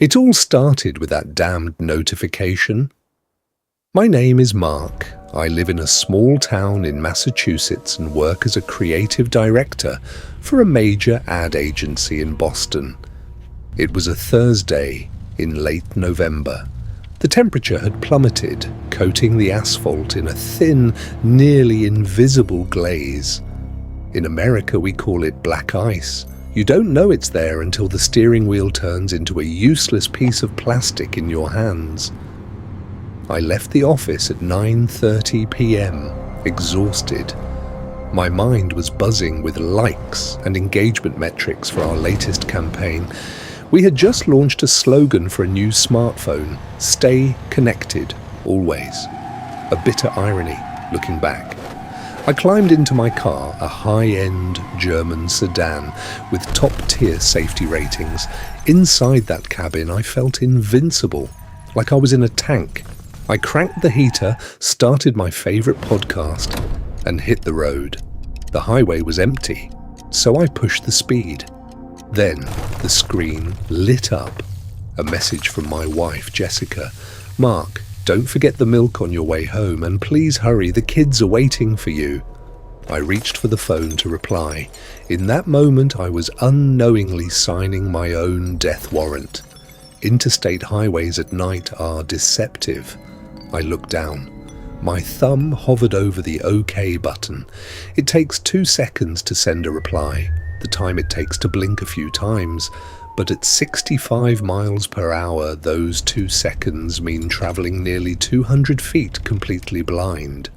It all started with that damned notification. My name is Mark. I live in a small town in Massachusetts and work as a creative director for a major ad agency in Boston. It was a Thursday in late November. The temperature had plummeted, coating the asphalt in a thin, nearly invisible glaze. In America, we call it black ice. You don't know it's there until the steering wheel turns into a useless piece of plastic in your hands. I left the office at 9:30 p.m., exhausted. My mind was buzzing with likes and engagement metrics for our latest campaign. We had just launched a slogan for a new smartphone, "Stay connected, always." A bitter irony, looking back. I climbed into my car, a high-end German sedan with top-tier safety ratings. Inside that cabin, I felt invincible, like I was in a tank. I cranked the heater, started my favorite podcast, and hit the road. The highway was empty, so I pushed the speed. Then the screen lit up. A message from my wife, Jessica. "Mark, don't forget the milk on your way home, and please hurry, the kids are waiting for you." I reached for the phone to reply. In that moment, I was unknowingly signing my own death warrant. Interstate highways at night are deceptive. I looked down. My thumb hovered over the OK button. It takes 2 seconds to send a reply, the time it takes to blink a few times. But at 65 miles per hour, those 2 seconds mean traveling nearly 200 feet completely blind.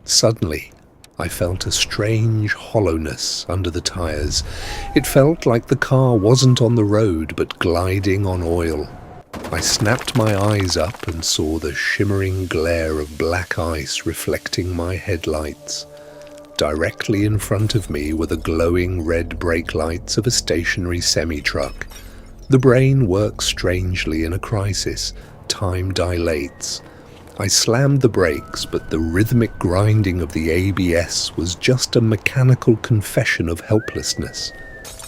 Suddenly, I felt a strange hollowness under the tires. It felt like the car wasn't on the road, but gliding on oil. I snapped my eyes up and saw the shimmering glare of black ice reflecting my headlights. Directly in front of me were the glowing red brake lights of a stationary semi-truck. The brain works strangely in a crisis. Time dilates. I slammed the brakes, but the rhythmic grinding of the ABS was just a mechanical confession of helplessness.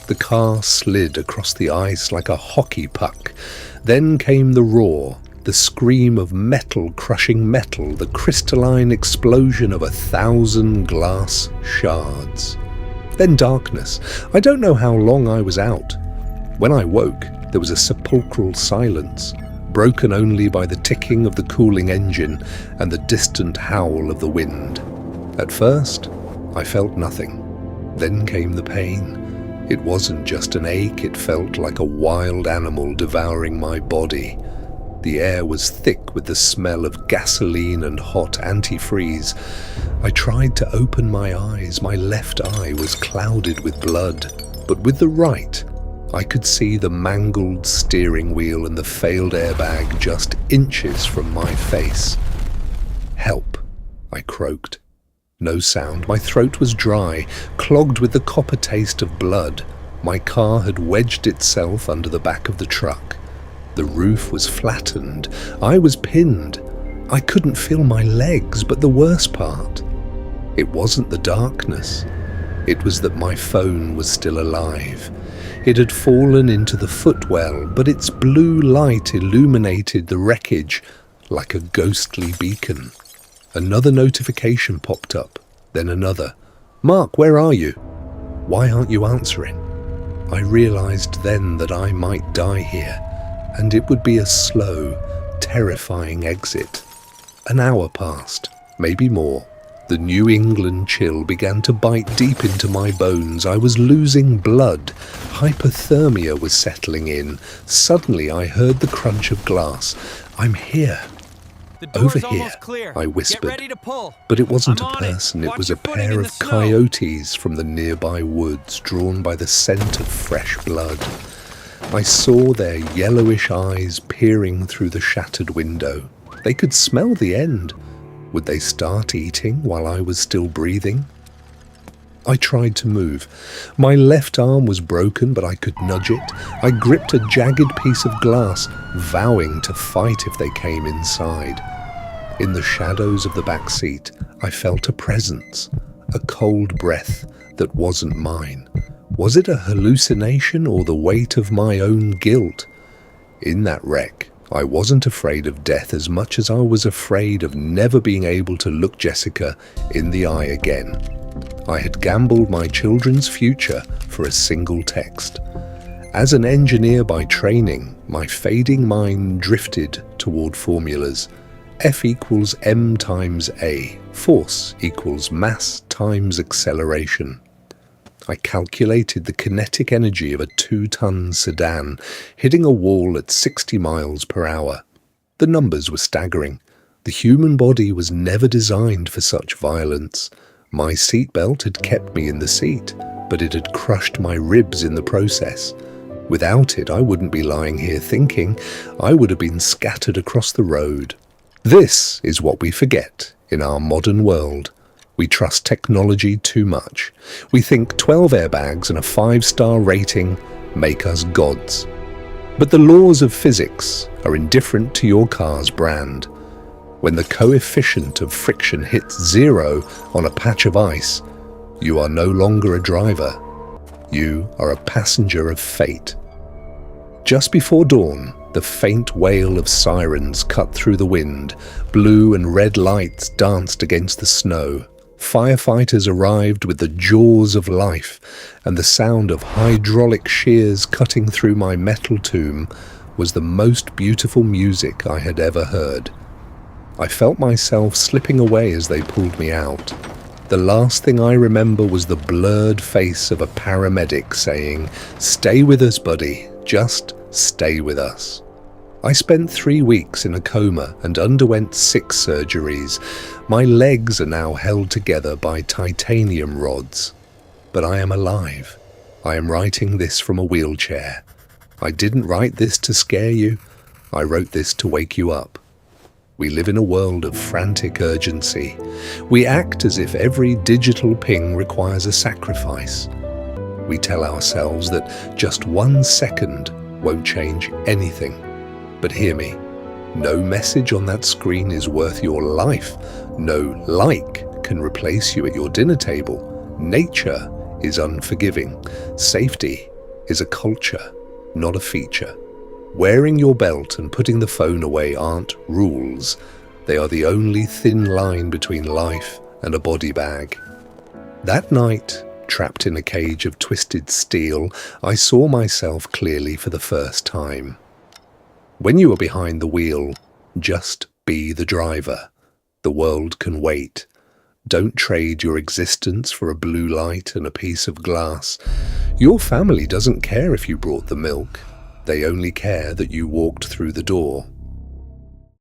The car slid across the ice like a hockey puck. Then came the roar, the scream of metal crushing metal, the crystalline explosion of 1,000 glass shards. Then darkness. I don't know how long I was out. When I woke, there was a sepulchral silence, broken only by the ticking of the cooling engine and the distant howl of the wind. At first, I felt nothing. Then came the pain. It wasn't just an ache, it felt like a wild animal devouring my body. The air was thick with the smell of gasoline and hot antifreeze. I tried to open my eyes. My left eye was clouded with blood, but with the right, I could see the mangled steering wheel and the failed airbag just inches from my face. "Help," I croaked. No sound. My throat was dry, clogged with the copper taste of blood. My car had wedged itself under the back of the truck. The roof was flattened. I was pinned. I couldn't feel my legs, but the worst part, it wasn't the darkness. It was that my phone was still alive. It had fallen into the footwell, but its blue light illuminated the wreckage like a ghostly beacon. Another notification popped up, then another. "Mark, where are you? Why aren't you answering?" I realized then that I might die here, and it would be a slow, terrifying exit. An hour passed, maybe more. The New England chill began to bite deep into my bones. I was losing blood. Hypothermia was settling in. Suddenly I heard the crunch of glass. "I'm here. Over here," I whispered. But it wasn't a person, it was a pair of coyotes from the nearby woods, drawn by the scent of fresh blood. I saw their yellowish eyes peering through the shattered window. They could smell the end. Would they start eating while I was still breathing? I tried to move. My left arm was broken, but I could nudge it. I gripped a jagged piece of glass, vowing to fight if they came inside. In the shadows of the back seat, I felt a presence, a cold breath that wasn't mine. Was it a hallucination or the weight of my own guilt? In that wreck, I wasn't afraid of death as much as I was afraid of never being able to look Jessica in the eye again. I had gambled my children's future for a single text. As an engineer by training, my fading mind drifted toward formulas. F equals m times a. Force equals mass times acceleration. I calculated the kinetic energy of a 2-ton sedan hitting a wall at 60 miles per hour. The numbers were staggering. The human body was never designed for such violence. My seatbelt had kept me in the seat, but it had crushed my ribs in the process. Without it, I wouldn't be lying here thinking. I would have been scattered across the road. This is what we forget in our modern world. We trust technology too much. We think 12 airbags and a 5-star rating make us gods. But the laws of physics are indifferent to your car's brand. When the coefficient of friction hits 0 on a patch of ice, you are no longer a driver. You are a passenger of fate. Just before dawn, the faint wail of sirens cut through the wind. Blue and red lights danced against the snow. Firefighters arrived with the jaws of life, and the sound of hydraulic shears cutting through my metal tomb was the most beautiful music I had ever heard. I felt myself slipping away as they pulled me out. The last thing I remember was the blurred face of a paramedic saying, "Stay with us, buddy. Just stay with us." I spent 3 weeks in a coma and underwent 6 surgeries. My legs are now held together by titanium rods. But I am alive. I am writing this from a wheelchair. I didn't write this to scare you. I wrote this to wake you up. We live in a world of frantic urgency. We act as if every digital ping requires a sacrifice. We tell ourselves that just 1 second won't change anything. But hear me, no message on that screen is worth your life. No like can replace you at your dinner table. Nature is unforgiving. Safety is a culture, not a feature. Wearing your belt and putting the phone away aren't rules. They are the only thin line between life and a body bag. That night, trapped in a cage of twisted steel, I saw myself clearly for the first time. When you are behind the wheel, just be the driver. The world can wait. Don't trade your existence for a blue light and a piece of glass. Your family doesn't care if you brought the milk. They only care that you walked through the door.